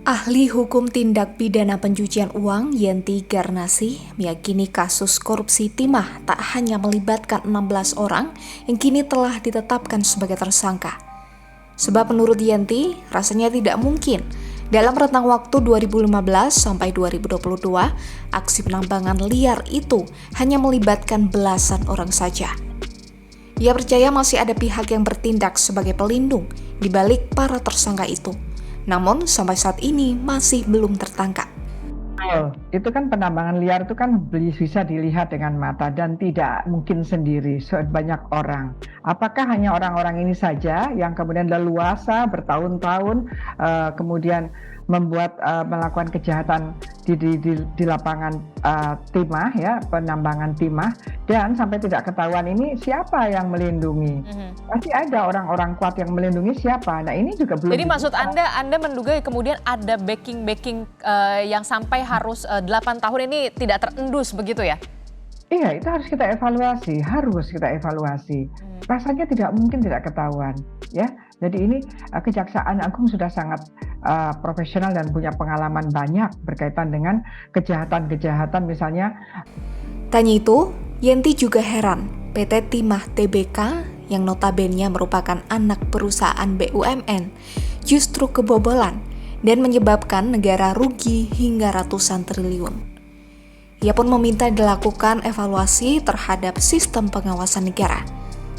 Ahli hukum tindak pidana pencucian uang Yenti Garnasi meyakini kasus korupsi timah tak hanya melibatkan 16 orang yang kini telah ditetapkan sebagai tersangka. Sebab menurut Yenti, rasanya tidak mungkin dalam rentang waktu 2015 sampai 2022, aksi penambangan liar itu hanya melibatkan belasan orang saja. Ia percaya masih ada pihak yang bertindak sebagai pelindung di balik para tersangka itu. Namun sampai saat ini masih belum tertangkap. Itu kan penambangan liar itu kan bisa dilihat dengan mata dan tidak mungkin sendiri sebanyak orang. Apakah hanya orang-orang ini saja yang kemudian leluasa bertahun-tahun kemudian melakukan kejahatan di lapangan timah, ya, penambangan timah, dan sampai tidak ketahuan ini siapa yang melindungi? Pasti ada orang-orang kuat yang melindungi siapa. Nah, ini juga belum. Jadi maksud Anda menduga kemudian ada backing yang sampai harus 8 tahun ini tidak terendus begitu ya? Iya, itu harus kita evaluasi. Rasanya tidak mungkin tidak ketahuan, ya. Jadi ini Kejaksaan Agung sudah sangat profesional dan punya pengalaman banyak berkaitan dengan kejahatan-kejahatan misalnya. Tanya itu, Yenti juga heran PT Timah Tbk yang notabene merupakan anak perusahaan BUMN justru kebobolan dan menyebabkan negara rugi hingga ratusan triliun. Ia pun meminta dilakukan evaluasi terhadap sistem pengawasan negara.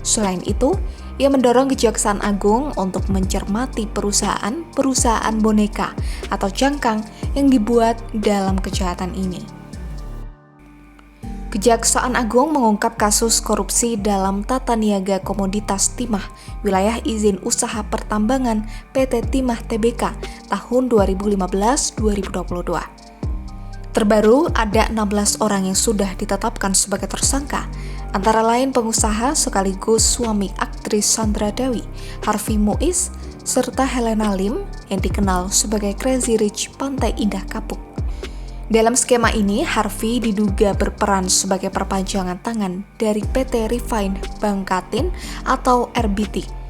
Selain itu, ia mendorong Kejaksaan Agung untuk mencermati perusahaan boneka atau cangkang yang dibuat dalam kejahatan ini. Kejaksaan Agung mengungkap kasus korupsi dalam tata niaga komoditas timah wilayah izin usaha pertambangan PT Timah Tbk tahun 2015-2022. Terbaru, ada 16 orang yang sudah ditetapkan sebagai tersangka, antara lain pengusaha sekaligus suami aktris Sandra Dewi, Harvey Muiz, serta Helena Lim yang dikenal sebagai Crazy Rich Pantai Indah Kapuk. Dalam skema ini, Harvey diduga berperan sebagai perpanjangan tangan dari PT Refine Bangkatin atau RBT.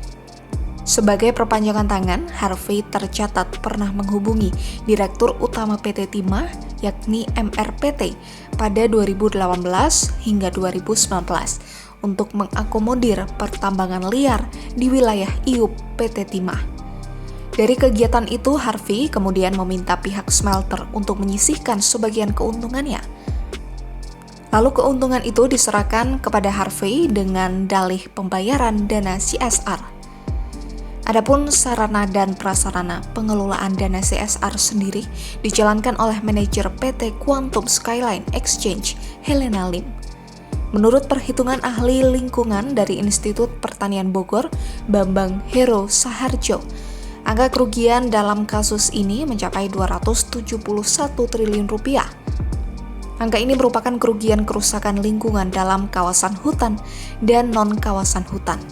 Sebagai perpanjangan tangan, Harvey tercatat pernah menghubungi Direktur Utama PT Timah, yakni MRPT, pada 2018 hingga 2019 untuk mengakomodir pertambangan liar di wilayah IUP PT Timah. Dari kegiatan itu, Harvey kemudian meminta pihak smelter untuk menyisihkan sebagian keuntungannya. Lalu keuntungan itu diserahkan kepada Harvey dengan dalih pembayaran dana CSR. Adapun sarana dan prasarana pengelolaan dana CSR sendiri dijalankan oleh manajer PT Quantum Skyline Exchange, Helena Lim. Menurut perhitungan ahli lingkungan dari Institut Pertanian Bogor, Bambang Hero Saharjo, angka kerugian dalam kasus ini mencapai 271 triliun rupiah. Angka ini merupakan kerugian kerusakan lingkungan dalam kawasan hutan dan non-kawasan hutan.